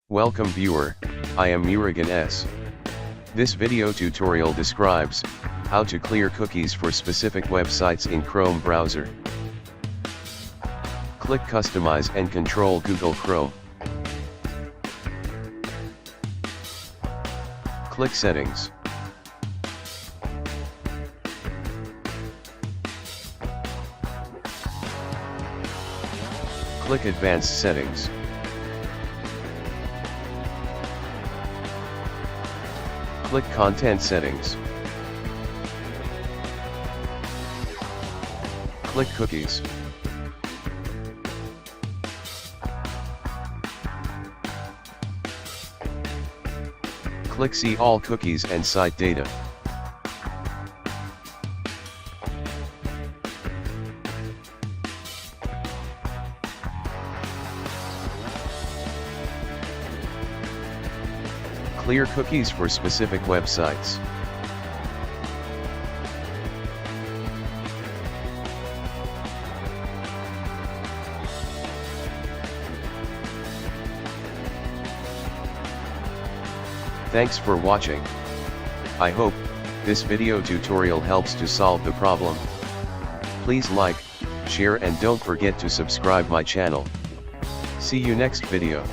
Welcome viewer, I am Murugan S. This video tutorial describes how to clear cookies for specific websites in Chrome browser. Click Customize and control Google Chrome. Click Settings. Click Advanced Settings. Click Content Settings. Click Cookies. Click See All Cookies and Site Data. Clear cookies for specific websites. Thanks for watching. I hope this video tutorial helps to solve the problem. Please like, share and don't forget to subscribe my channel. See you next video.